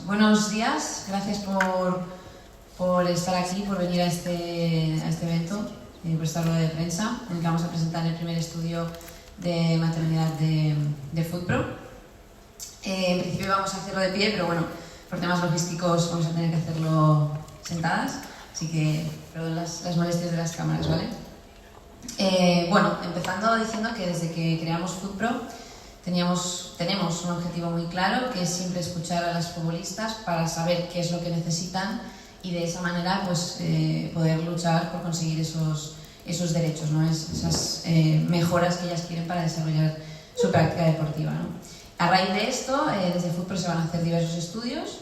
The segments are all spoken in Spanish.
Buenos días, gracias por estar aquí, por venir a este evento, por esta rueda de prensa, en el que vamos a presentar el primer estudio de maternidad de FoodPro. En principio vamos a hacerlo de pie, pero bueno, por temas logísticos vamos a tener que hacerlo sentadas, así que perdón las molestias de las cámaras, ¿vale? Bueno, empezando diciendo que desde que creamos FoodPro tenemos un objetivo muy claro, que es siempre escuchar a las futbolistas para saber qué es lo que necesitan y de esa manera pues, poder luchar por conseguir esos derechos, ¿no? Esas mejoras que ellas quieren para desarrollar su práctica deportiva, ¿no? A raíz de esto, desde FoodPro se van a hacer diversos estudios.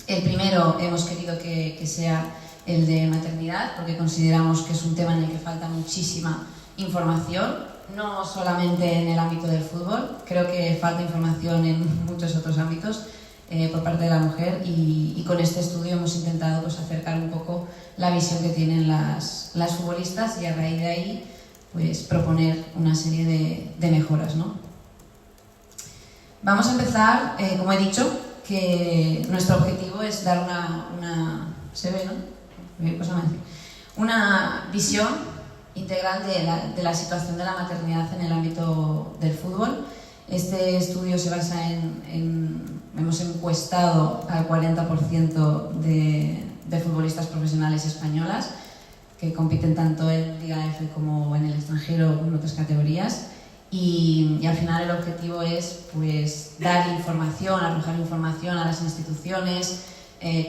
El primero hemos querido que sea el de maternidad, porque consideramos que es un tema en el que falta muchísima información, no solamente en el ámbito del fútbol, creo que falta información en muchos otros ámbitos por parte de la mujer y con este estudio hemos intentado pues, acercar un poco la visión que tienen las futbolistas y a raíz de ahí pues, proponer una serie de mejoras, ¿no? Vamos a empezar, como he dicho, que nuestro objetivo es dar una visión integral de la situación de la maternidad en el ámbito del fútbol. Este estudio se basa hemos encuestado al 40% de futbolistas profesionales españolas que compiten tanto en Liga F como en el extranjero o en otras categorías. Y al final el objetivo es pues, dar información, arrojar información a las instituciones,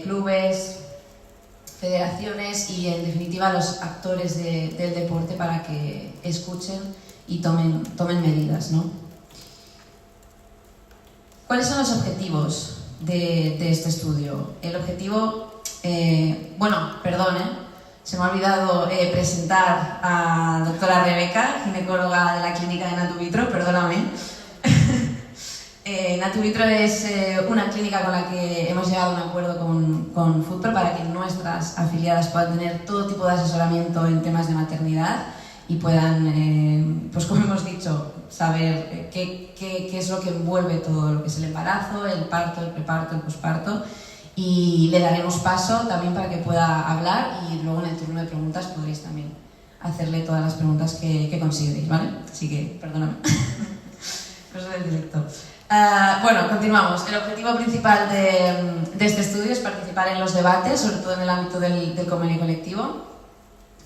clubes, federaciones y en definitiva a los actores del deporte para que escuchen y tomen medidas, ¿no? ¿Cuáles son los objetivos de este estudio? El objetivo, se me ha olvidado presentar a doctora Rebeca, ginecóloga de la clínica de Natuvitro, perdóname. Natuvitro es una clínica con la que hemos llegado a un acuerdo con FoodPro para que nuestras afiliadas puedan tener todo tipo de asesoramiento en temas de maternidad y puedan, pues como hemos dicho, saber qué es lo que envuelve todo lo que es el embarazo, el parto, el preparto, el posparto. Y le daremos paso también para que pueda hablar y luego en el turno de preguntas podréis también hacerle todas las preguntas que consideréis, ¿vale? Así que, perdóname. Cosas del directo. Continuamos. El objetivo principal de este estudio es participar en los debates, sobre todo en el ámbito del convenio colectivo.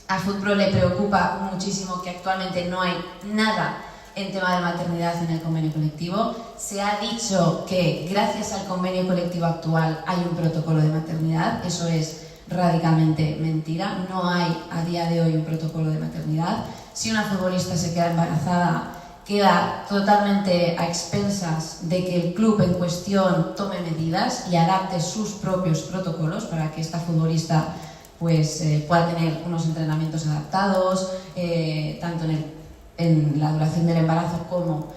A FoodPro le preocupa muchísimo que actualmente no hay nada en tema de maternidad en el convenio colectivo. Se ha dicho que gracias al convenio colectivo actual hay un protocolo de maternidad. Eso es radicalmente mentira. No hay a día de hoy un protocolo de maternidad. Si una futbolista se queda embarazada, queda totalmente a expensas de que el club en cuestión tome medidas y adapte sus propios protocolos para que esta futbolista pues, pueda tener unos entrenamientos adaptados, tanto en la duración del embarazo como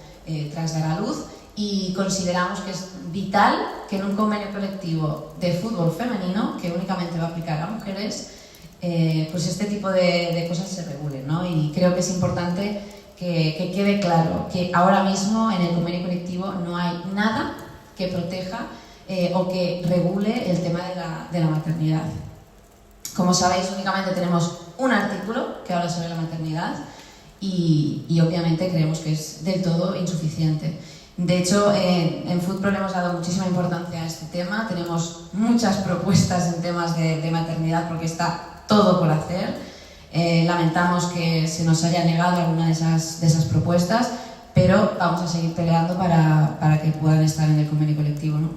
tras dar a luz, y consideramos que es vital que en un convenio colectivo de fútbol femenino, que únicamente va a aplicar a mujeres, pues este tipo de cosas se regulen, ¿no? Y creo que es importante que quede claro que ahora mismo en el convenio colectivo no hay nada que proteja o que regule el tema de la maternidad. Como sabéis, únicamente tenemos un artículo que habla sobre la maternidad y obviamente creemos que es del todo insuficiente. De hecho, en FoodPro le hemos dado muchísima importancia a este tema. Tenemos muchas propuestas en temas de maternidad porque está todo por hacer. Lamentamos que se nos haya negado alguna de esas propuestas, pero vamos a seguir peleando para que puedan estar en el convenio colectivo, ¿no?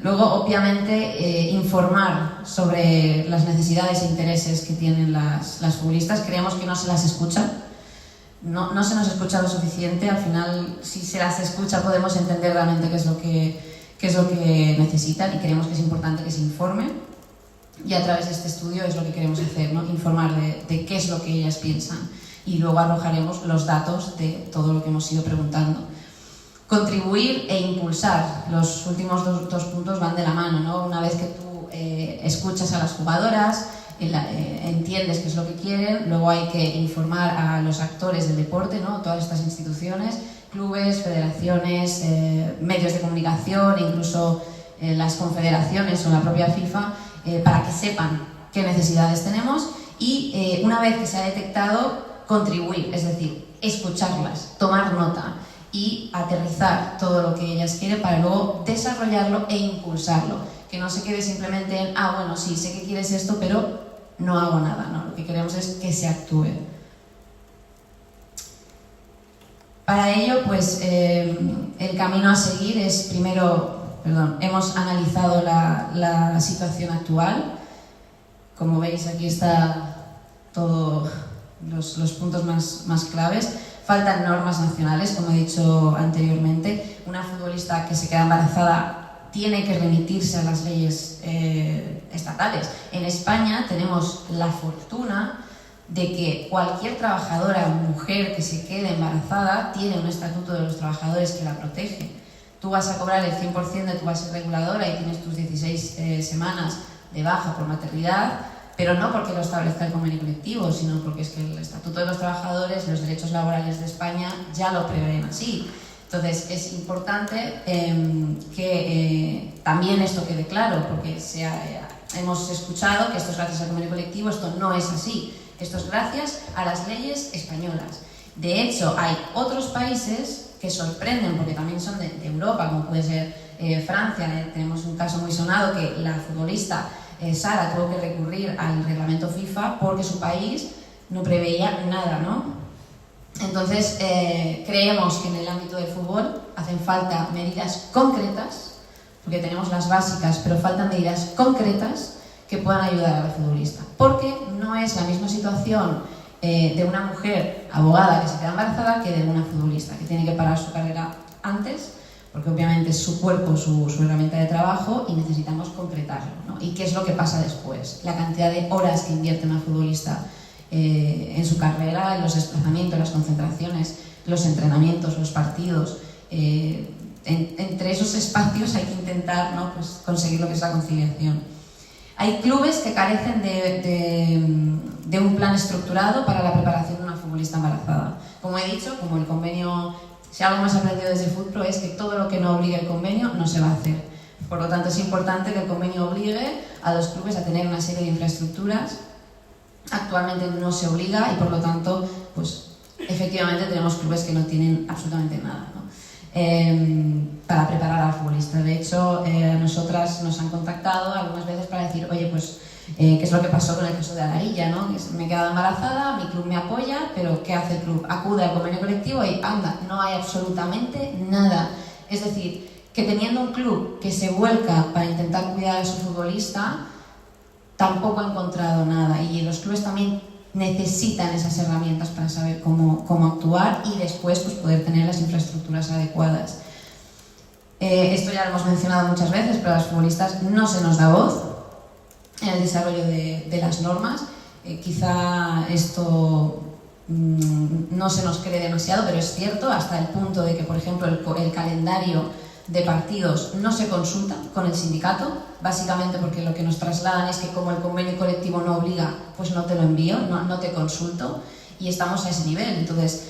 Luego, obviamente, informar sobre las necesidades e intereses que tienen las futbolistas. Creemos que no se las escucha, no se nos escucha lo suficiente. Al final, si se las escucha, podemos entender realmente qué es lo que necesitan y creemos que es importante que se informe. Y a través de este estudio es lo que queremos hacer, ¿no? Informar de qué es lo que ellas piensan y luego arrojaremos los datos de todo lo que hemos ido preguntando. Contribuir e impulsar, los últimos dos puntos van de la mano, ¿no? Una vez que tú escuchas a las jugadoras, entiendes qué es lo que quieren, luego hay que informar a los actores del deporte, ¿no? Todas estas instituciones, clubes, federaciones, medios de comunicación, incluso las confederaciones o la propia FIFA, para que sepan qué necesidades tenemos y una vez que se ha detectado, contribuir, es decir, escucharlas, tomar nota y aterrizar todo lo que ellas quieren para luego desarrollarlo e impulsarlo. Que no se quede simplemente en, bueno, sí, sé que quieres esto, pero no hago nada, ¿no? Lo que queremos es que se actúe. Para ello, pues, el camino a seguir es, primero, hemos analizado la situación actual. Como veis, aquí está todos los puntos más claves. Faltan normas nacionales, como he dicho anteriormente. Una futbolista que se queda embarazada tiene que remitirse a las leyes estatales. En España tenemos la fortuna de que cualquier trabajadora o mujer que se quede embarazada tiene un estatuto de los trabajadores que la protege. Tú vas a cobrar el 100% de tu base reguladora y tienes tus 16 semanas de baja por maternidad, pero no porque lo establezca el convenio colectivo, sino porque es que el Estatuto de los Trabajadores, los derechos laborales de España ya lo prevén así. Entonces es importante que también esto quede claro, porque hemos escuchado que esto es gracias al convenio colectivo, esto no es así, esto es gracias a las leyes españolas. De hecho, hay otros países que sorprenden, porque también son de Europa, como puede ser Francia. Tenemos un caso muy sonado que la futbolista Sara tuvo que recurrir al reglamento FIFA porque su país no preveía nada, ¿no? Entonces, creemos que en el ámbito del fútbol hacen falta medidas concretas, porque tenemos las básicas, pero faltan medidas concretas que puedan ayudar a la futbolista. Porque no es la misma situación de una mujer abogada que se queda embarazada que de una futbolista que tiene que parar su carrera antes, porque obviamente es su cuerpo, su herramienta de trabajo y necesitamos concretarlo, ¿no? ¿Y qué es lo que pasa después? La cantidad de horas que invierte una futbolista en su carrera, en los desplazamientos, las concentraciones, los entrenamientos, los partidos. Entre esos espacios hay que intentar, ¿no?, pues conseguir lo que es la conciliación. Hay clubes que carecen de un plan estructurado para la preparación de una futbolista embarazada. Como he dicho, como el convenio, si algo hemos aprendido desde FUTPRO es que todo lo que no obligue el convenio no se va a hacer. Por lo tanto, es importante que el convenio obligue a los clubes a tener una serie de infraestructuras. Actualmente no se obliga y por lo tanto, pues efectivamente tenemos clubes que no tienen absolutamente nada, ¿no?, para preparar al futbolista. De hecho, a nosotras nos han contactado algunas veces para decir, oye, pues, ¿qué es lo que pasó con el caso de Alarilla, ¿no? Que me he quedado embarazada, mi club me apoya, pero ¿qué hace el club? Acude al convenio colectivo y anda, no hay absolutamente nada. Es decir, que teniendo un club que se vuelca para intentar cuidar a su futbolista, tampoco ha encontrado nada, y los clubes también necesitan esas herramientas para saber cómo actuar y después, pues, poder tener las infraestructuras adecuadas. Esto ya lo hemos mencionado muchas veces, pero a los futbolistas no se nos da voz en el desarrollo de las normas. Quizá esto no se nos cree demasiado, pero es cierto, hasta el punto de que, por ejemplo, el calendario de partidos no se consulta con el sindicato, básicamente porque lo que nos trasladan es que como el convenio colectivo no obliga, pues no te lo envío, no te consulto, y estamos a ese nivel. Entonces,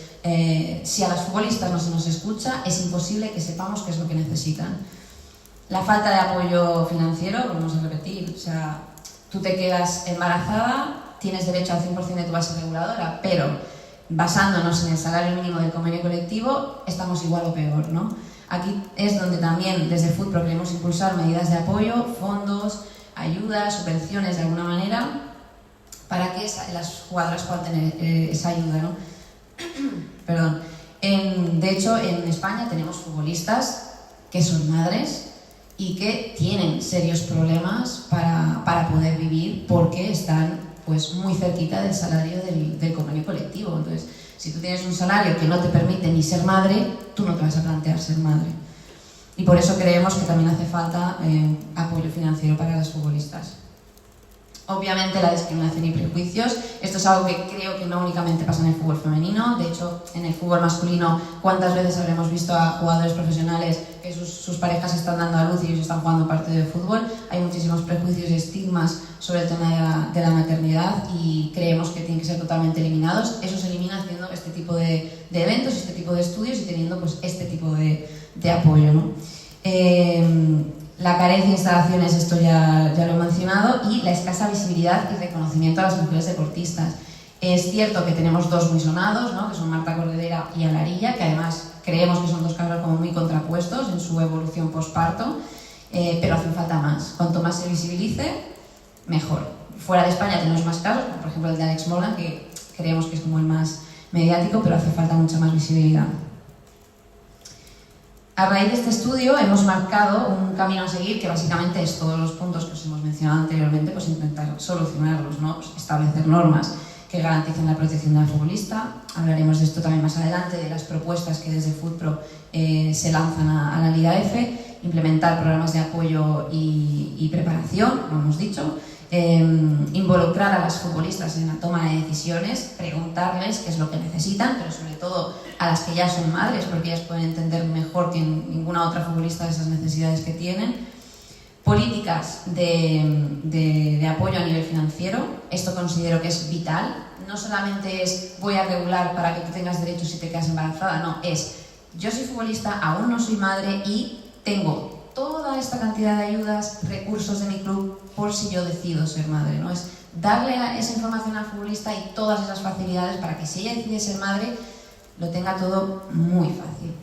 si a las futbolistas no se nos escucha, es imposible que sepamos qué es lo que necesitan. La falta de apoyo financiero, volvemos a repetir, o sea, tú te quedas embarazada, tienes derecho al 100% de tu base reguladora, pero basándonos en el salario mínimo del convenio colectivo, estamos igual o peor, ¿no? Aquí es donde también desde FUTPRO queremos impulsar medidas de apoyo, fondos, ayudas, subvenciones de alguna manera, para que las jugadoras puedan tener esa ayuda, ¿no? Perdón. De hecho, en España tenemos futbolistas que son madres y que tienen serios problemas para poder vivir porque están, pues, muy cerquita del salario del convenio colectivo. Entonces, si tú tienes un salario que no te permite ni ser madre, tú no te vas a plantear ser madre. Y por eso creemos que también hace falta apoyo financiero para las futbolistas. Obviamente la discriminación y prejuicios, esto es algo que creo que no únicamente pasa en el fútbol femenino, de hecho en el fútbol masculino cuántas veces habremos visto a jugadores profesionales que sus parejas están dando a luz y ellos están jugando partido de fútbol. Hay muchísimos prejuicios y estigmas sobre el tema de la maternidad y creemos que tienen que ser totalmente eliminados. Eso se elimina haciendo este tipo de eventos, este tipo de estudios y teniendo pues este tipo de apoyo, ¿no? La carencia de instalaciones, esto ya lo he mencionado, y la escasa visibilidad y reconocimiento a las mujeres deportistas. Es cierto que tenemos dos muy sonados, ¿no? Que son Marta Corredera y Alarilla, que además creemos que son dos casos como muy contrapuestos en su evolución posparto, pero hacen falta más. Cuanto más se visibilice, mejor. Fuera de España tenemos más casos, como por ejemplo el de Alex Morgan, que creemos que es como el más mediático, pero hace falta mucha más visibilidad. A raíz de este estudio hemos marcado un camino a seguir que básicamente es todos los puntos que os hemos mencionado anteriormente, pues intentar solucionarlos, ¿no? Pues establecer normas que garanticen la protección de la futbolista. Hablaremos de esto también más adelante, de las propuestas que desde FUTPRO se lanzan a la Liga F, implementar programas de apoyo y preparación, como hemos dicho, involucrar a las futbolistas en la toma de decisiones, preguntarles qué es lo que necesitan, pero sobre todo a las que ya son madres, porque ellas pueden entender mejor que ninguna otra futbolista esas necesidades que tienen. Políticas de apoyo a nivel financiero, esto considero que es vital. No solamente es voy a regular para que tú tengas derechos si te quedas embarazada, no, es yo soy futbolista, aún no soy madre y tengo toda esta cantidad de ayudas, recursos de mi club por si yo decido ser madre, ¿no? Es darle esa información al futbolista y todas esas facilidades para que si ella decide ser madre lo tenga todo muy fácil.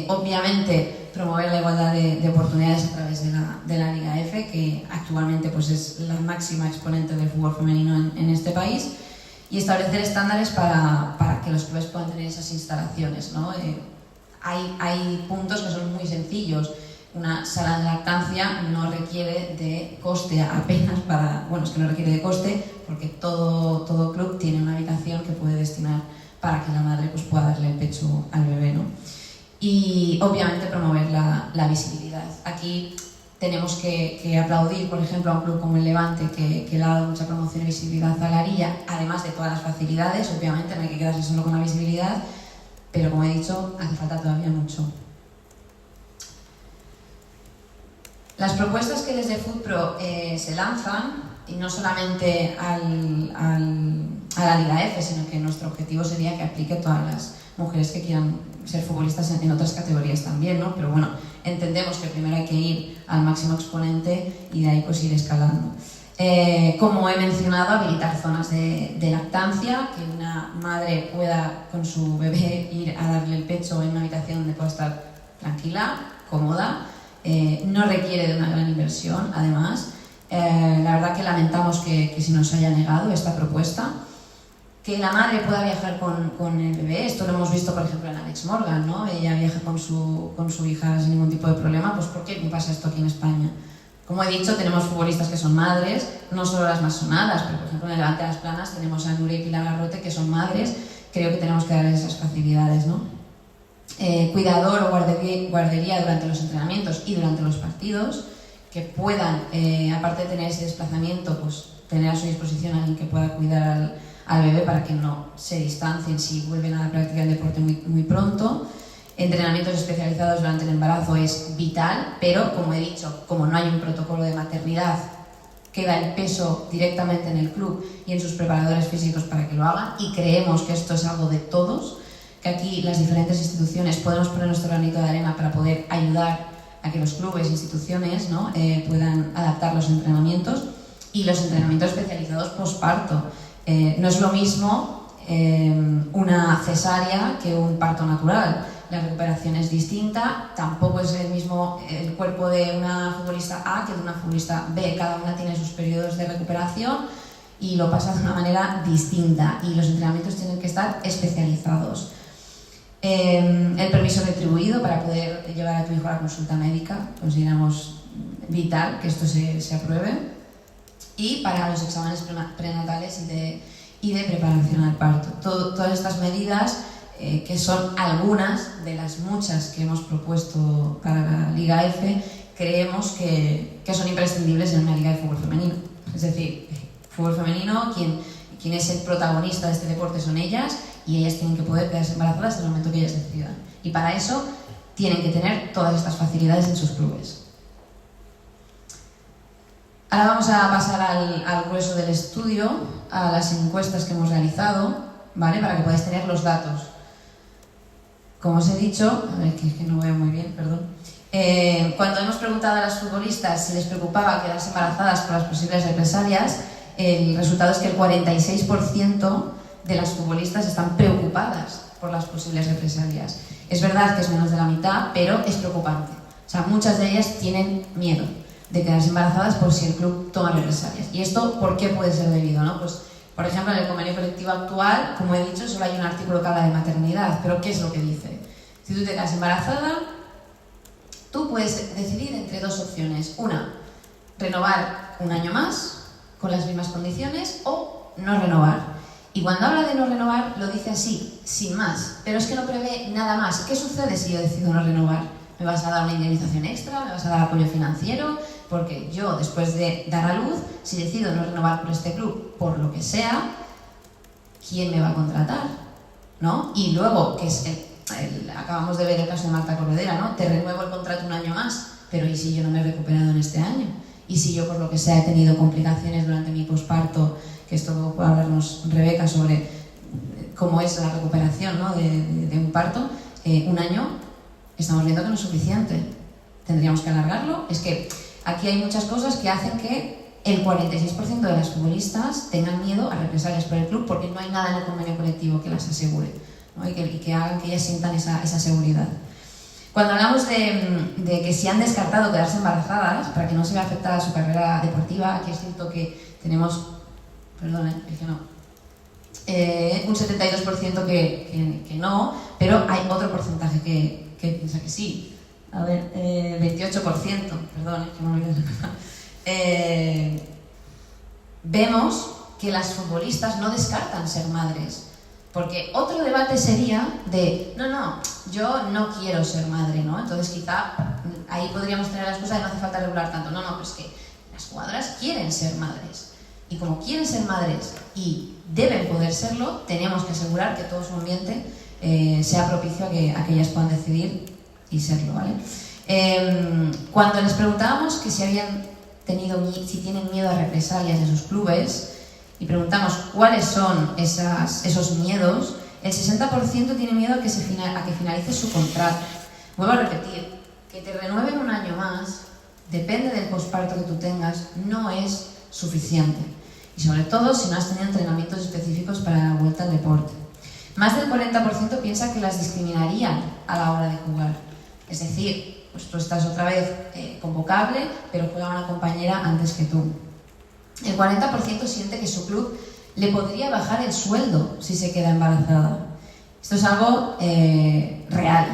Obviamente promover la igualdad de oportunidades a través de la Liga F, que actualmente pues, es la máxima exponente del fútbol femenino en este país, y establecer estándares para que los clubes puedan tener esas instalaciones, ¿no? Hay puntos que son muy sencillos. Una sala de lactancia no requiere de coste apenas es que no requiere de coste porque todo club tiene una habitación que puede destinar para que la madre pues, pueda darle el pecho al bebé, ¿no? Y obviamente promover la visibilidad. Aquí tenemos que aplaudir, por ejemplo, a un club como el Levante que le ha dado mucha promoción y visibilidad a la Liga, además de todas las facilidades. Obviamente no hay que quedarse solo con la visibilidad, pero como he dicho, hace falta todavía mucho. Las propuestas que desde FUTPRO se lanzan, y no solamente a la Liga F, sino que nuestro objetivo sería que aplique a todas las mujeres que quieran ser futbolistas en otras categorías también, ¿no? Pero bueno, entendemos que primero hay que ir al máximo exponente y de ahí pues ir escalando. Como he mencionado, habilitar zonas de lactancia, que una madre pueda con su bebé ir a darle el pecho en una habitación donde pueda estar tranquila, cómoda. No requiere de una gran inversión, además. La verdad que lamentamos que se nos haya negado esta propuesta. Que la madre pueda viajar con el bebé, esto lo hemos visto por ejemplo en Alex Morgan, ¿no? Ella viaja con su hija sin ningún tipo de problema, pues ¿por qué no pasa esto aquí en España? Como he dicho, tenemos futbolistas que son madres, no solo las más sonadas, pero por ejemplo en el Levante de las Planas tenemos a Nuria y Pilar Garrote que son madres, creo que tenemos que darles esas facilidades, ¿no? Cuidador o guardería durante los entrenamientos y durante los partidos, que puedan, aparte de tener ese desplazamiento, pues tener a su disposición a alguien que pueda cuidar al bebé para que no se distancien si vuelven a la práctica del deporte muy pronto. Entrenamientos especializados durante el embarazo es vital, pero como he dicho, como no hay un protocolo de maternidad, queda el peso directamente en el club y en sus preparadores físicos para que lo hagan, y creemos que esto es algo de todos, que aquí las diferentes instituciones podemos poner nuestro granito de arena para poder ayudar a que los clubes e instituciones, ¿no? Puedan adaptar los entrenamientos y los entrenamientos especializados posparto. No es lo mismo una cesárea que un parto natural. La recuperación es distinta, tampoco es el mismo el cuerpo de una futbolista A que de una futbolista B. Cada una tiene sus periodos de recuperación y lo pasa de una manera distinta y los entrenamientos tienen que estar especializados. El permiso retribuido para poder llevar a tu hijo a la consulta médica, consideramos vital que esto se apruebe. Y para los exámenes prenatales y de preparación al parto. Todas estas medidas, que son algunas de las muchas que hemos propuesto para la Liga F, creemos que son imprescindibles en una Liga de fútbol femenino. Es decir, fútbol femenino, quien es el protagonista de este deporte son ellas, y ellas tienen que poder quedarse embarazadas en el momento que ellas decidan. Y para eso tienen que tener todas estas facilidades en sus clubes. Ahora vamos a pasar al grueso del estudio, a las encuestas que hemos realizado, ¿vale? Para que podáis tener los datos. Como os he dicho, a ver, que es que no veo muy bien, perdón. Cuando hemos preguntado a las futbolistas si les preocupaba quedarse embarazadas por las posibles represalias, el resultado es que el 46% de las futbolistas están preocupadas por las posibles represalias. Es verdad que es menos de la mitad, pero es preocupante. O sea, muchas de ellas tienen miedo de quedarse embarazadas por si el club toma represalias. ¿Y esto por qué puede ser debido, no? Pues, por ejemplo, en el convenio colectivo actual, como he dicho, solo hay un artículo que habla de maternidad, pero ¿qué es lo que dice? Si tú te quedas embarazada, tú puedes decidir entre dos opciones. Una, renovar un año más con las mismas condiciones o no renovar. Y cuando habla de no renovar, lo dice así, sin más, pero es que no prevé nada más. ¿Qué sucede si yo decido no renovar? ¿Me vas a dar una indemnización extra? ¿Me vas a dar apoyo financiero? Porque yo, después de dar a luz, si decido no renovar por este club, por lo que sea, ¿quién me va a contratar? ¿No? Y luego, que es acabamos de ver el caso de Marta Corredera, ¿no? Te renuevo el contrato un año más, pero ¿y si yo no me he recuperado en este año? ¿Y si yo, por lo que sea, he tenido complicaciones durante mi posparto? Que esto puede hablarnos Rebeca sobre cómo es la recuperación, ¿no? de un parto. Un año, estamos viendo que no es suficiente. Tendríamos que alargarlo. Es que aquí hay muchas cosas que hacen que el 46% de las futbolistas tengan miedo a represalias por el club porque no hay nada en el convenio colectivo que las asegure, ¿no? y que hagan que ellas sientan esa seguridad. Cuando hablamos de que si han descartado quedarse embarazadas para que no se vea afectada su carrera deportiva, aquí es cierto que tenemos, perdón, es que no, un 72% que no, pero hay otro porcentaje que piensa que sí. A ver, 28%, perdón, que me olvidé. Vemos que las futbolistas no descartan ser madres. Porque otro debate sería de, no, yo no quiero ser madre, ¿no? Entonces quizá ahí podríamos tener la excusa de no hace falta regular tanto. No, pero es que las jugadoras quieren ser madres. Y como quieren ser madres y deben poder serlo, tenemos que asegurar que todo su ambiente sea propicio a que ellas puedan decidir y serlo, ¿vale? Cuando les preguntábamos que si tienen miedo a represalias de sus clubes, y preguntamos cuáles son esos miedos, el 60% tiene miedo a que finalice su contrato. Vuelvo a repetir, que te renueven un año más, depende del posparto que tú tengas, no es suficiente. Y sobre todo si no has tenido entrenamientos específicos para la vuelta al deporte. Más del 40% piensa que las discriminarían a la hora de jugar. Es decir, pues tú estás otra vez convocable, pero juega una compañera antes que tú. El 40% siente que su club le podría bajar el sueldo si se queda embarazada. Esto es algo real,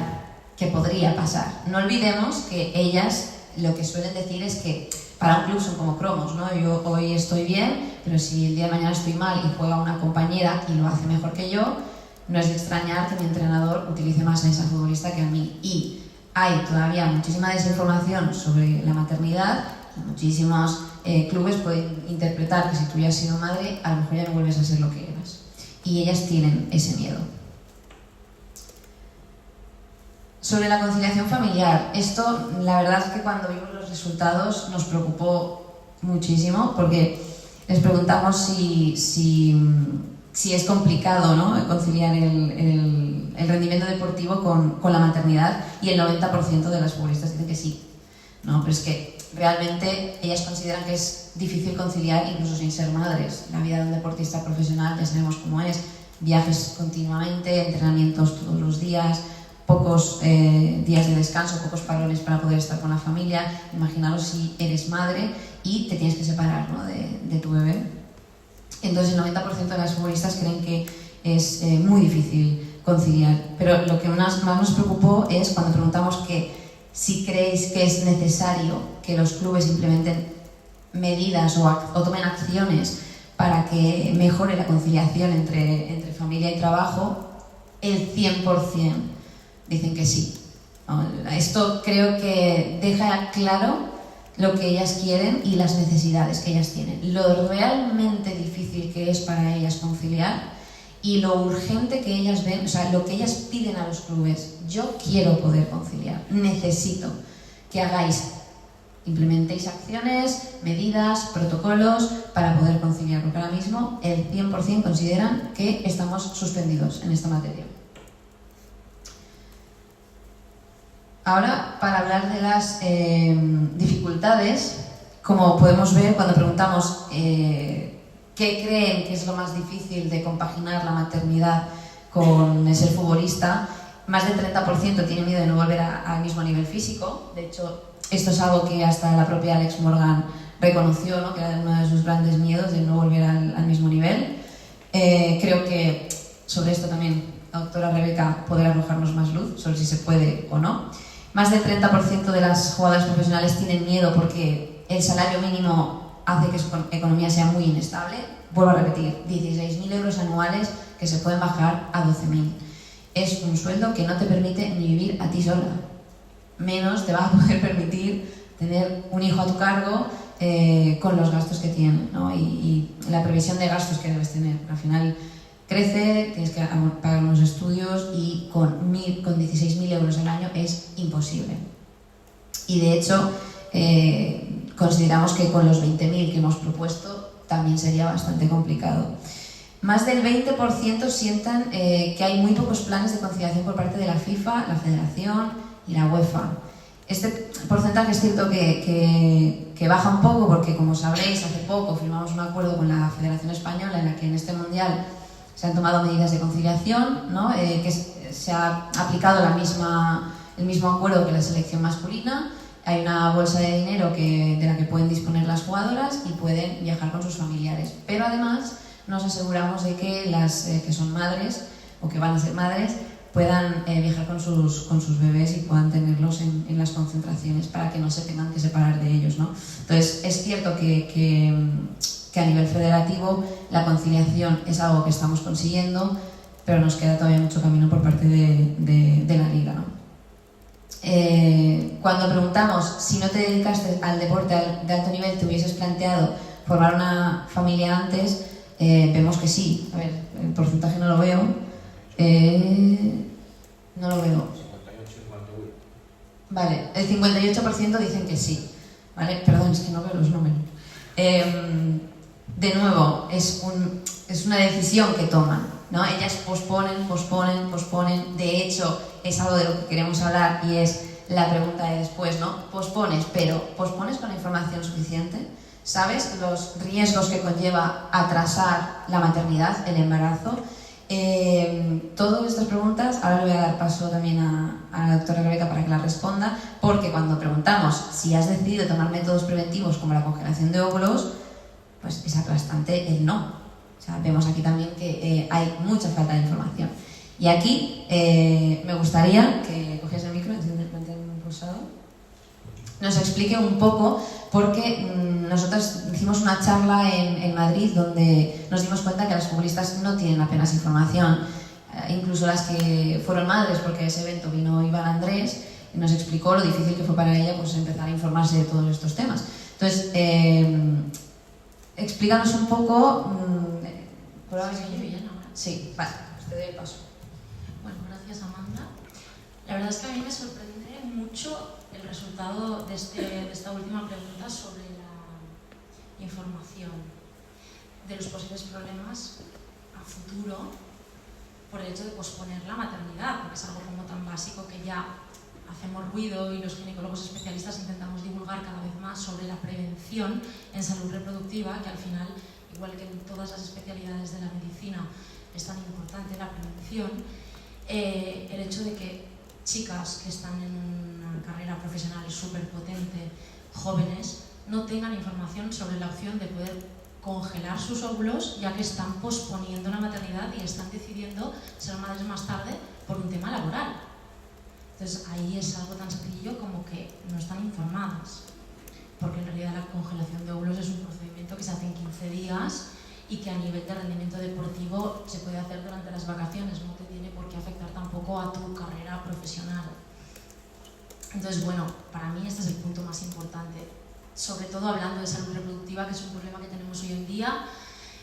que podría pasar. No olvidemos que ellas lo que suelen decir es que para un club son como cromos, ¿no? Yo hoy estoy bien, pero si el día de mañana estoy mal y juega una compañera y lo hace mejor que yo, no es de extrañar que mi entrenador utilice más a esa futbolista que a mí. Y hay todavía muchísima desinformación sobre la maternidad. Muchísimos clubes pueden interpretar que si tú ya has sido madre, a lo mejor ya no vuelves a ser lo que eras. Y ellas tienen ese miedo. Sobre la conciliación familiar, esto la verdad es que cuando vimos los resultados nos preocupó muchísimo porque les preguntamos si es complicado, ¿no? conciliar el rendimiento deportivo con la maternidad, y el 90% de las futbolistas dicen que sí, ¿no? Pero es que realmente ellas consideran que es difícil conciliar incluso sin ser madres. La vida de un deportista profesional ya sabemos cómo es: viajes continuamente, entrenamientos todos los días, pocos días de descanso, pocos parones para poder estar con la familia. Imaginaros si eres madre y te tienes que separar, ¿no? de tu bebé. Entonces el 90% de las futbolistas creen que es muy difícil conciliar. Pero lo que más nos preocupó es cuando preguntamos que si creéis que es necesario que los clubes implementen medidas o tomen acciones para que mejore la conciliación entre familia y trabajo, el 100% dicen que sí. Esto creo que deja claro lo que ellas quieren y las necesidades que ellas tienen, lo realmente difícil que es para ellas conciliar y lo urgente que ellas ven, o sea, lo que ellas piden a los clubes. Yo quiero poder conciliar, necesito que implementéis acciones, medidas, protocolos para poder conciliar, porque ahora mismo el 100% consideran que estamos suspendidos en esta materia. Ahora, para hablar de las dificultades, como podemos ver cuando preguntamos qué creen que es lo más difícil de compaginar la maternidad con ser futbolista, más del 30% tiene miedo de no volver al mismo nivel físico. De hecho, esto es algo que hasta la propia Alex Morgan reconoció, ¿no? Que era uno de sus grandes miedos, de no volver al mismo nivel. Creo que sobre esto también la doctora Rebeca podrá arrojarnos más luz sobre si se puede o no. Más del 30% de las jugadoras profesionales tienen miedo porque el salario mínimo hace que su economía sea muy inestable. Vuelvo a repetir, 16.000 euros anuales que se pueden bajar a 12.000. Es un sueldo que no te permite ni vivir a ti sola. Menos te va a poder permitir tener un hijo a tu cargo con los gastos que tiene, ¿no? y la previsión de gastos que debes tener. Al final crece, tienes que pagar unos estudios y con 16.000 euros al año es imposible. Y de hecho, consideramos que con los 20.000 que hemos propuesto también sería bastante complicado. Más del 20% sientan que hay muy pocos planes de conciliación por parte de la FIFA, la Federación y la UEFA. Este porcentaje es cierto que baja un poco porque, como sabréis, hace poco firmamos un acuerdo con la Federación Española en la que en este Mundial se han tomado medidas de conciliación, ¿no? Que se ha aplicado el mismo acuerdo que la selección masculina. Hay una bolsa de dinero de la que pueden disponer las jugadoras y pueden viajar con sus familiares. Pero además nos aseguramos de que las que son madres o que van a ser madres puedan viajar con sus bebés y puedan tenerlos en las concentraciones para que no se tengan que separar de ellos, ¿no? Entonces, es cierto que a nivel federativo la conciliación es algo que estamos consiguiendo, pero nos queda todavía mucho camino por parte de la Liga, ¿no? Cuando preguntamos si no te dedicaste al deporte de alto nivel, ¿te hubieses planteado formar una familia antes? Vemos que sí. A ver, el porcentaje no lo veo. No lo veo. 58, 58. Vale, el 58% dicen que sí. Vale, perdón, es que no veo los números. De nuevo, es una decisión que toman, ¿no? Ellas posponen. De hecho, es algo de lo que queremos hablar y es la pregunta de después, ¿no? Pospones, pero ¿pospones con la información suficiente? ¿Sabes los riesgos que conlleva atrasar la maternidad, el embarazo? Todas estas preguntas, ahora le voy a dar paso también a la doctora Rebeca para que las responda, porque cuando preguntamos si has decidido tomar métodos preventivos como la congelación de óvulos, pues es aplastante el no. O sea, vemos aquí también que hay mucha falta de información. Y aquí me gustaría que cogiese el micro, mantén pulsado, nos explique un poco, porque nosotros hicimos una charla en Madrid donde nos dimos cuenta que las futbolistas no tienen apenas información. Incluso las que fueron madres, porque a ese evento vino Iván Andrés y nos explicó lo difícil que fue para ella pues empezar a informarse de todos estos temas. Entonces, explícanos un poco. Sí, vale, te doy el paso. Bueno, gracias Amanda. La verdad es que a mí me sorprende mucho el resultado de esta última pregunta sobre la información de los posibles problemas a futuro por el hecho de posponer la maternidad, porque es algo como tan básico que ya hacemos ruido y los ginecólogos especialistas intentamos divulgar cada vez más sobre la prevención en salud reproductiva, que al final, igual que en todas las especialidades de la medicina, es tan importante la prevención. El hecho de que chicas que están en una carrera profesional súper potente, jóvenes, no tengan información sobre la opción de poder congelar sus óvulos, ya que están posponiendo la maternidad y están decidiendo ser madres más tarde por un tema laboral. Entonces ahí es algo tan sencillo como que no están informadas, porque en realidad la congelación de óvulos es un procedimiento que se hace en 15 días y que a nivel de rendimiento deportivo se puede hacer durante las vacaciones, no te tiene por qué afectar tampoco a tu carrera profesional. Entonces, bueno, para mí este es el punto más importante. sobre todo hablando de salud reproductiva, que es un problema que tenemos hoy en día.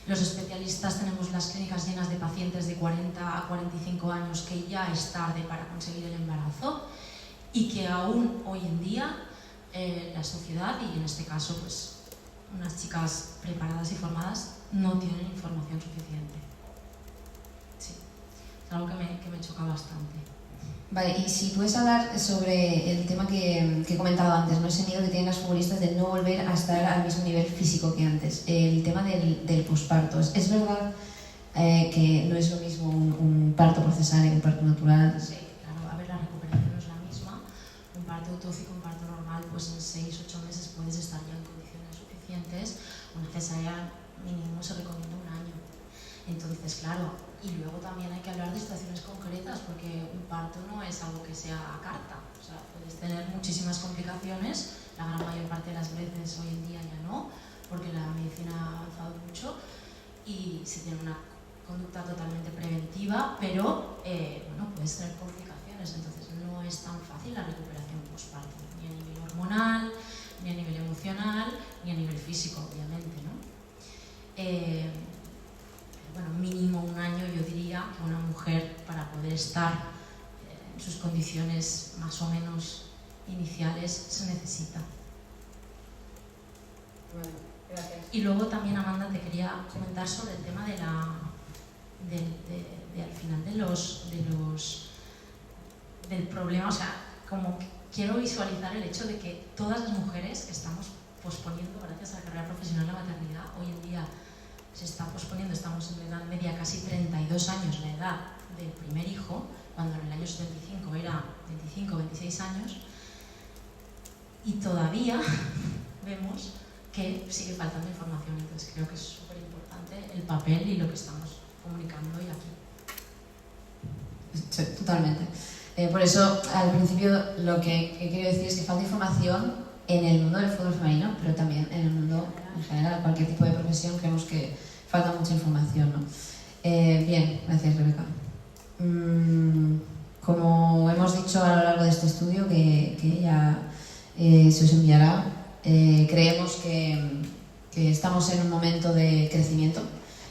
Los especialistas tenemos las clínicas llenas de pacientes de 40 a 45 años que ya es tarde para conseguir el embarazo y que aún hoy en día la sociedad, y en este caso pues unas chicas preparadas y formadas, no tienen información suficiente. Sí, es algo que me choca bastante. Vale, y si puedes hablar sobre el tema que he comentado antes, ¿no? Ese miedo que tienen las futbolistas de no volver a estar al mismo nivel físico que antes. El tema del posparto. ¿Es verdad que no es lo mismo un parto procesal y un parto natural? Sí, claro, a ver, la recuperación no es la misma. Un parto utópico, un parto normal, pues en 6-8 meses puedes estar ya en condiciones suficientes. Una cesárea mínimo se recomienda un año. Entonces, claro, y luego también hay que hablar de situaciones concretas, porque un parto no es algo que sea a carta. O sea, puedes tener muchísimas complicaciones, la gran mayor parte de las veces hoy en día ya no, porque la medicina ha avanzado mucho y se tiene una conducta totalmente preventiva, pero bueno, puedes tener complicaciones, entonces no es tan fácil la recuperación postparto, ni a nivel hormonal, ni a nivel emocional, ni a nivel físico, obviamente, ¿no? Bueno, mínimo un año yo diría que una mujer, para poder estar en sus condiciones más o menos iniciales, se necesita. Bueno, gracias. Y luego también, Amanda, te quería comentar sobre el tema de al final del problema, o sea, como quiero visualizar el hecho de que todas las mujeres que estamos posponiendo, gracias a la carrera profesional, la maternidad, hoy en día se está posponiendo, estamos en edad media casi 32 años la edad del primer hijo, cuando en el año 75 era 25, 26 años, y todavía vemos que sigue faltando información. Entonces creo que es súper importante el papel y lo que estamos comunicando hoy aquí. Sí, totalmente. Por eso, al principio, lo que quiero decir es que falta información en el mundo del fútbol femenino, pero también en el mundo en general, cualquier tipo de profesión, creemos que falta mucha información, ¿no? Bien, gracias, Rebeca. Como hemos dicho a lo largo de este estudio, que ya se os enviará, creemos que estamos en un momento de crecimiento.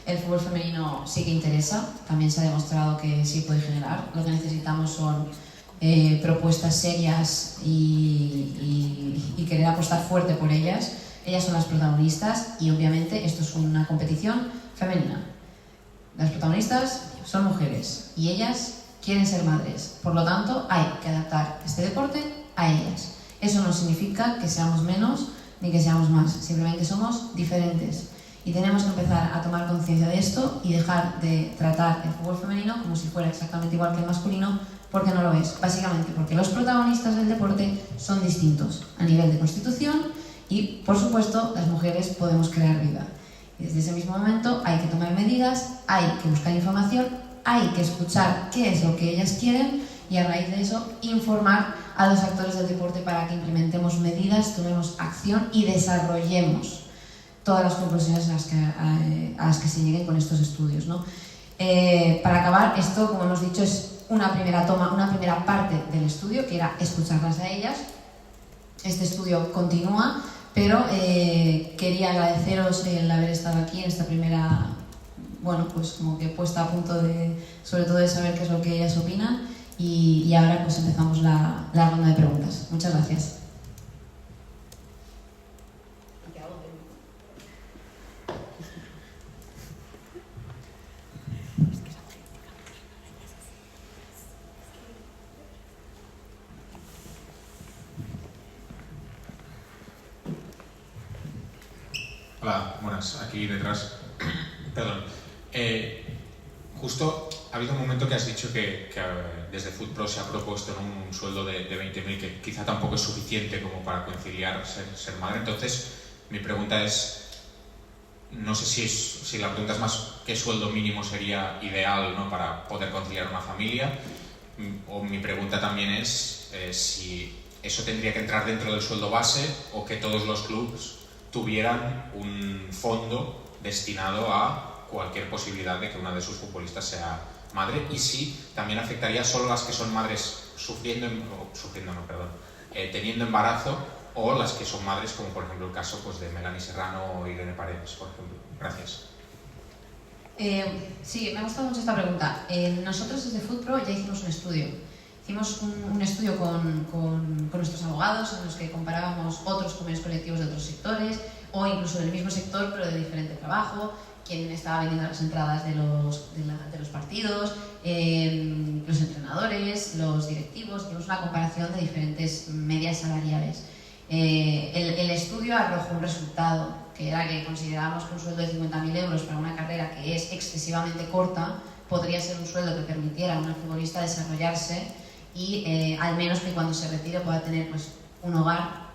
El fútbol femenino sí que interesa, también se ha demostrado que sí puede generar. Lo que necesitamos son propuestas serias y querer apostar fuerte por ellas. Ellas son las protagonistas y obviamente esto es una competición femenina. Las protagonistas son mujeres y ellas quieren ser madres. Por lo tanto, hay que adaptar este deporte a ellas. Eso no significa que seamos menos ni que seamos más, simplemente somos diferentes. Y tenemos que empezar a tomar conciencia de esto y dejar de tratar el fútbol femenino como si fuera exactamente igual que el masculino, porque no lo es. Básicamente porque los protagonistas del deporte son distintos a nivel de constitución y, por supuesto, las mujeres podemos crear vida. Y desde ese mismo momento hay que tomar medidas, hay que buscar información, hay que escuchar qué es lo que ellas quieren y a raíz de eso informar a los actores del deporte para que implementemos medidas, tomemos acción y desarrollemos todas las conclusiones a las que se lleguen con estos estudios, ¿no? Para acabar, esto, como hemos dicho, es una primera parte del estudio, que era escucharlas a ellas. Este estudio continúa, pero quería agradeceros el haber estado aquí en esta primera, bueno, pues como que puesta a punto sobre todo de saber qué es lo que ellas opinan, y ahora pues empezamos la ronda de preguntas. Muchas gracias. Hola, buenas, aquí detrás. Perdón. Justo ha habido un momento que has dicho que desde FootPro se ha propuesto un sueldo de 20.000, que quizá tampoco es suficiente como para conciliar ser madre. Entonces, mi pregunta es, no sé si la pregunta es más qué sueldo mínimo sería ideal, ¿no?, para poder conciliar una familia, o mi pregunta también es si eso tendría que entrar dentro del sueldo base o que todos los clubes tuvieran un fondo destinado a cualquier posibilidad de que una de sus futbolistas sea madre, y si también afectaría solo a las que son madres teniendo embarazo, o las que son madres, como por ejemplo el caso pues, de Melanie Serrano o Irene Paredes, por ejemplo. Gracias. Sí, me ha gustado mucho esta pregunta. Nosotros desde FoodPro ya hicimos un estudio. Hicimos un estudio con nuestros abogados en los que comparábamos otros convenios colectivos de otros sectores o incluso del mismo sector pero de diferente trabajo, quién estaba vendiendo las entradas de los partidos, los entrenadores, los directivos. Hicimos una comparación de diferentes medias salariales. El estudio arrojó un resultado, que era que considerábamos que un sueldo de 50.000 euros para una carrera que es excesivamente corta podría ser un sueldo que permitiera a una futbolista desarrollarse y al menos que cuando se retire pueda tener pues, un hogar,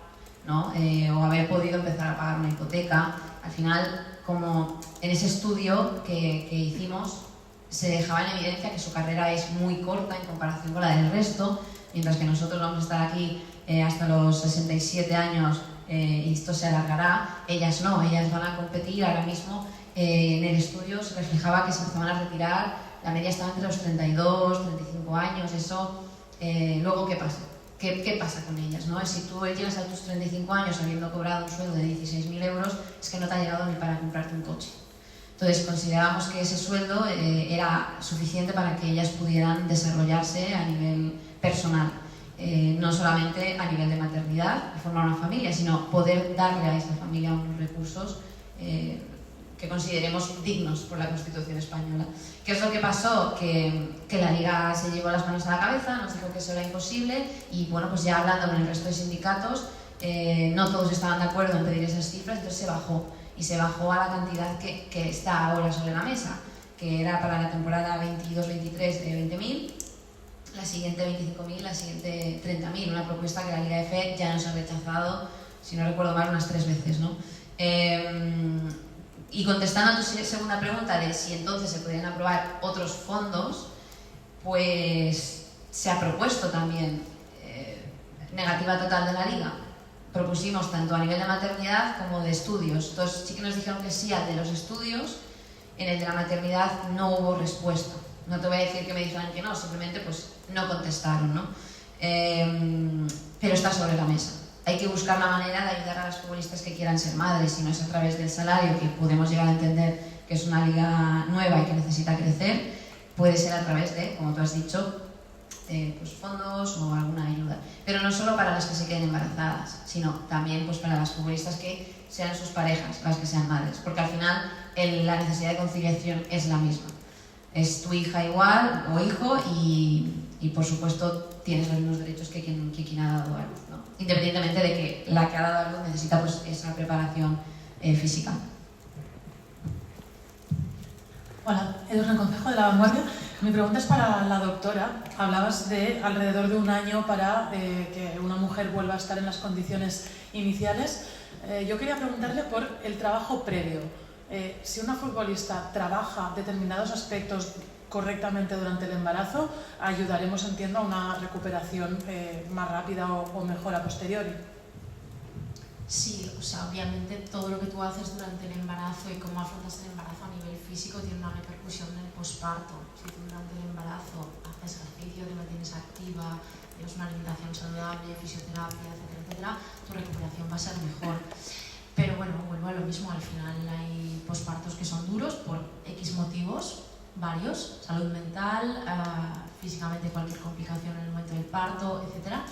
¿no? O haber podido empezar a pagar una hipoteca. Al final, como en ese estudio que hicimos, se dejaba en evidencia que su carrera es muy corta en comparación con la del resto, mientras que nosotros vamos a estar aquí hasta los 67 años y esto se alargará. Ellas no, ellas van a competir ahora mismo. En el estudio se reflejaba que se empezaban a retirar, la media estaba entre los 32, 35 años, eso, luego ¿qué pasa? ¿Qué pasa con ellas? ¿No? Si tú llegas a tus 35 años habiendo cobrado un sueldo de 16.000 euros, es que no te ha llegado ni para comprarte un coche. Entonces consideramos que ese sueldo era suficiente para que ellas pudieran desarrollarse a nivel personal, no solamente a nivel de maternidad y formar una familia, sino poder darle a esa familia unos recursos que consideremos dignos por la Constitución española. ¿Qué es lo que pasó? Que la Liga se llevó las manos a la cabeza, nos dijo que eso era imposible y bueno, pues ya hablando con el resto de sindicatos, no todos estaban de acuerdo en pedir esas cifras, entonces se bajó. Y se bajó a la cantidad que está ahora sobre la mesa, que era para la temporada 22-23 de 20.000, la siguiente 25.000, la siguiente 30.000, una propuesta que la Liga F ya nos ha rechazado, si no recuerdo mal, unas 3 veces, ¿no? Y contestando a tu segunda pregunta de si entonces se podrían aprobar otros fondos, pues se ha propuesto también negativa total de la Liga. Propusimos tanto a nivel de maternidad como de estudios. Entonces sí que nos dijeron que sí al de los estudios, en el de la maternidad no hubo respuesta. No te voy a decir que me dijeran que no, simplemente pues no contestaron, ¿no? Pero está sobre la mesa. Hay que buscar la manera de ayudar a las futbolistas que quieran ser madres, si no es a través del salario, que podemos llegar a entender que es una liga nueva y que necesita crecer, puede ser a través de, como tú has dicho, pues fondos o alguna ayuda. Pero no solo para las que se queden embarazadas, sino también pues para las futbolistas que sean sus parejas, las que sean madres, porque al final la necesidad de conciliación es la misma. Es tu hija igual o hijo y por supuesto tienes los mismos derechos que quien ha dado a luz, ¿no? Independientemente de que la que ha dado a luz necesita pues esa preparación física. Hola, Edurne Concejo de La Vanguardia. Mi pregunta es para la doctora. Hablabas de alrededor de un año para que una mujer vuelva a estar en las condiciones iniciales. Yo quería preguntarle por el trabajo previo. Si una futbolista trabaja determinados aspectos correctamente durante el embarazo, ayudaremos, entiendo, a una recuperación más rápida o mejor a posteriori. Sí, o sea, obviamente todo lo que tú haces durante el embarazo y cómo afrontas el embarazo a nivel físico tiene una repercusión en el posparto. Si tú durante el embarazo haces ejercicio, te mantienes activa, tienes una alimentación saludable, fisioterapia, etcétera, etcétera, tu recuperación va a ser mejor. Pero bueno, vuelvo a lo mismo, al final hay pospartos que son duros por X motivos, varios, salud mental, físicamente cualquier complicación en el momento del parto, etcétera.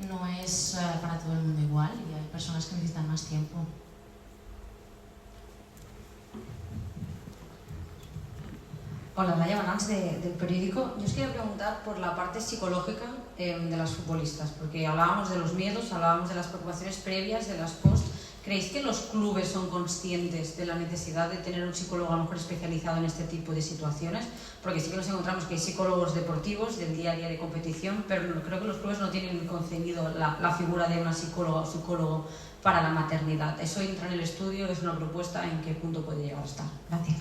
No es para todo el mundo igual y hay personas que necesitan más tiempo. Hola, Laia Banals del periódico. Yo os quería preguntar por la parte psicológica de las futbolistas, porque hablábamos de los miedos, hablábamos de las preocupaciones previas, de las post. ¿Creéis que los clubes son conscientes de la necesidad de tener un psicólogo a lo mejor especializado en este tipo de situaciones? Porque sí que nos encontramos que hay psicólogos deportivos del día a día de competición, pero creo que los clubes no tienen concebido la figura de una psicóloga o psicólogo para la maternidad. ¿Eso entra en el estudio? ¿Es una propuesta? ¿En qué punto puede llegar a estar? Gracias.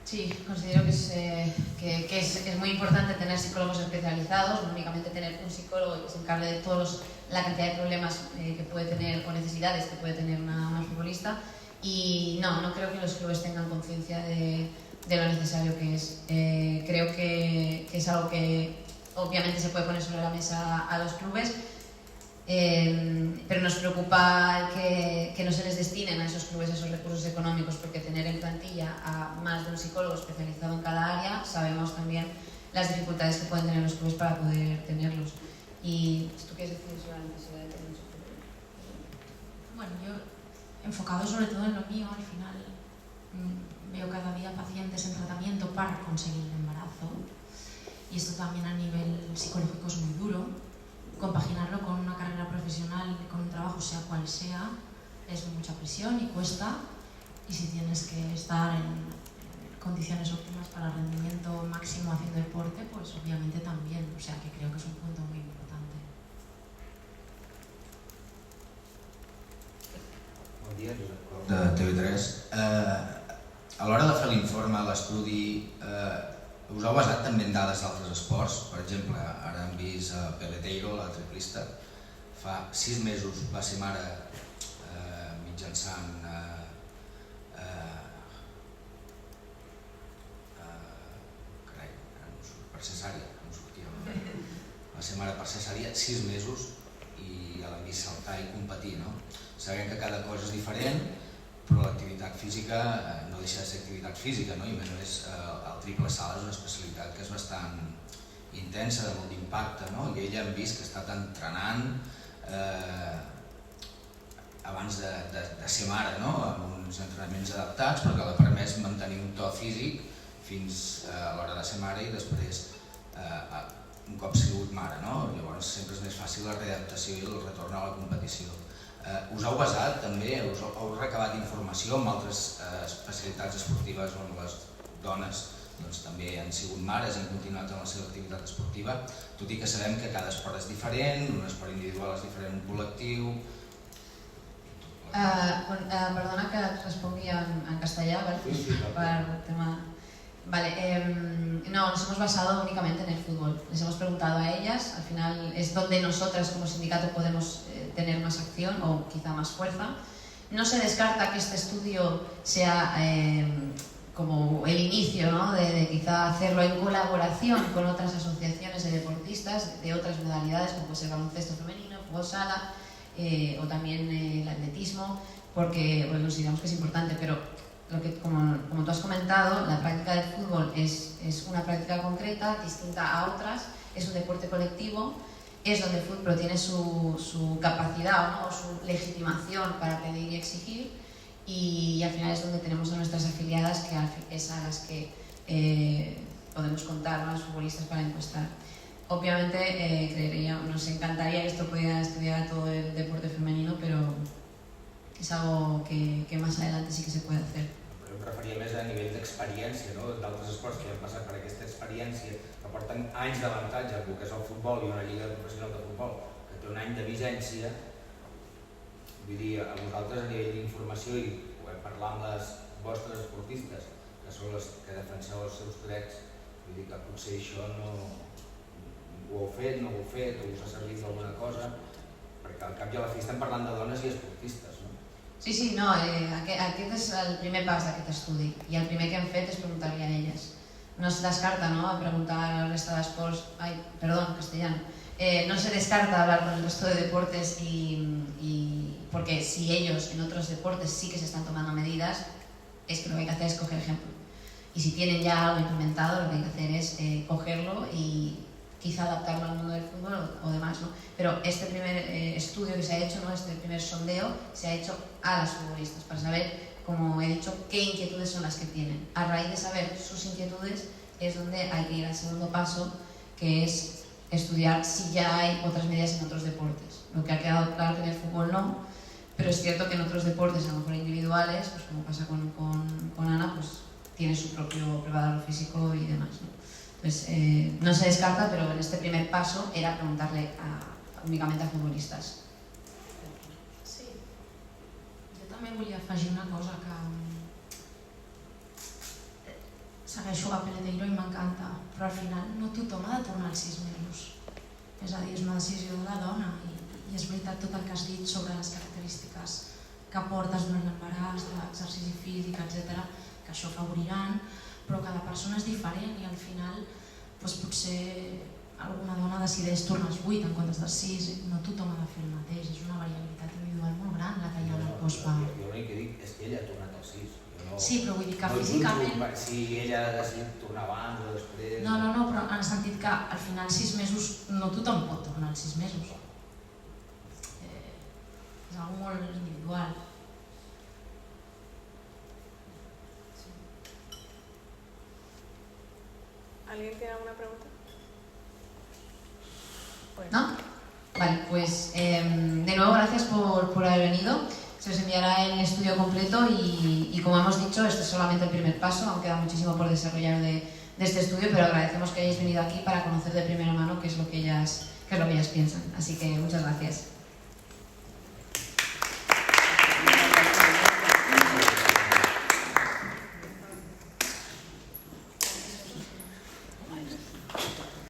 Sí, considero que es muy importante tener psicólogos especializados, no únicamente tener un psicólogo que se encargue de todos la cantidad de problemas que puede tener o necesidades que puede tener una futbolista. Y no creo que los clubes tengan conciencia de lo necesario que es. Creo que es algo que obviamente se puede poner sobre la mesa a los clubes. Pero nos preocupa que no se les destinen a esos clubes esos recursos económicos, porque tener en plantilla a más de un psicólogo especializado en cada área, sabemos también las dificultades que pueden tener los clubes para poder tenerlos. ¿Y tú qué decir sobre la necesidad de tener un psicólogo? Bueno, yo, enfocado sobre todo en lo mío, al final veo cada día pacientes en tratamiento para conseguir el embarazo, y esto también a nivel psicológico es muy duro. Compaginarlo con una carrera profesional, con un trabajo sea cual sea, es mucha presión y cuesta, y si tienes que estar en condiciones óptimas para rendimiento máximo haciendo deporte, pues obviamente también, o sea que creo que es un punto muy importante. Bon dia, Josep Clou, de TV3. A l'hora de fer l'informe, l'estudi, us heu basat també en dades d'altres esports? Per exemple, ara hem vist Peleteiro, la triplista, fa 6 mesos va ser mare mitjançant per cesària, no sortia. Va ser mare per cesària 6 mesos i ja l'hem vist saltar i competir, no? Sabem que cada cosa és diferent, però l'activitat física no deixa de ser activitat física, no? I a més el triple salt és una especialitat que és bastant intensa, de molt d'impacte, no? I ella hem vist que ha estat entrenant abans de ser mare, no? Amb uns entrenaments adaptats, perquè l'ha permès mantenir un to físic fins a l'hora de ser mare i després un cop sigut mare, no? Llavors sempre és més fàcil la readaptació i el retorn a la competició. Us heu basat també, us heu recabat informació amb altres especialitats esportives on les dones també han sigut mares i han continuat en la seva activitat esportiva, tot i que sabem que cada esport és diferent, un esport individual és diferent, un col·lectiu... Perdona que respongui en castellà, per tema... Vale, no, nos hemos basado únicamente en el fútbol. Les hemos preguntado a ellas, al final es donde nosotras como sindicato podemos tener más acción o quizá más fuerza. No se descarta que este estudio sea como el inicio, ¿no? de quizá hacerlo en colaboración con otras asociaciones de deportistas de otras modalidades, como puede ser baloncesto femenino, fútbol sala o también el atletismo, porque bueno, consideramos que es importante, pero lo que, como tú has comentado, la práctica del fútbol es una práctica concreta, distinta a otras, es un deporte colectivo, es donde el fútbol tiene su capacidad, ¿no? O su legitimación para pedir y exigir, y al final es donde tenemos a nuestras afiliadas, que es a las que podemos contar, ¿no? A los futbolistas para encuestar. Obviamente nos encantaría que esto pudiera estudiar todo el deporte femenino, pero és algo que més adelante sí que se puede hacer. Jo em referia més a nivell d'experiència, no? D'altres esports que han passat per aquesta experiència, que porten anys d'avantatge, el que és el futbol i una lliga professional de futbol, que té un any de vigència. Vull dir, a vosaltres a nivell d'informació i poder parlar amb les vostres esportistes, que són les que defenseu els seus drets, vull dir que potser això no ho heu fet, no ho heu fet, o us ha servit d'alguna cosa, perquè al cap i a la fi estem parlant de dones i esportistes, no? Sí, no, aquest és el primer pas d'aquest estudi i el primer que hem fet és preguntar-li a elles. No es descarta, ¿no?, a preguntar a la resta d'esports, castellano, no se descarta hablar con el resto de deportes porque si ellos en otros deportes sí que se están tomando medidas, es que lo que hay que hacer es coger ejemplo. Y si tienen ya algo implementado, lo que hay que hacer es cogerlo y quizá adaptarlo al mundo del fútbol o demás, ¿no? Pero este primer estudio que se ha hecho, ¿no?, este primer sondeo, se ha hecho a las futbolistas para saber, como he dicho, qué inquietudes son las que tienen. A raíz de saber sus inquietudes es donde hay que ir al segundo paso, que es estudiar si ya hay otras medidas en otros deportes. Lo que ha quedado claro que en el fútbol no, pero es cierto que en otros deportes, a lo mejor individuales, pues como pasa con Ana, pues tiene su propio preparador físico y demás, ¿no? Pues, no se descarta, pero en este primer paso era preguntarle únicamente a futbolistas. Sí, jo també volia afegir una cosa que segueixo a Peleteiro i m'encanta, però al final no tothom ha de tornar als 6 mesos. És a dir, és una decisió de la dona i és veritat tot el que has dit sobre les característiques que portes durant l'embaràs, l'exercici físic, etc., que això afavoriran, però cada persona és diferent i al final potser alguna dona decideix tornar als 8 en comptes dels 6, no tothom ha de fer el mateix, és una variabilitat individual molt gran la que hi ha en el postpart. Jo l'únic que dic és que ella ha tornat als 6. Sí, però vull dir que físicament... Si ella ha decidit tornar abans o després... No, però en el sentit que al final 6 mesos no tothom pot tornar als 6 mesos. És algo molt individual. ¿Alguien tiene alguna pregunta? ¿No? Vale, pues de nuevo gracias por haber venido. Se os enviará el estudio completo y como hemos dicho, este es solamente el primer paso, aún queda muchísimo por desarrollar de este estudio, pero agradecemos que hayáis venido aquí para conocer de primera mano qué es lo que ellas piensan. Así que muchas gracias.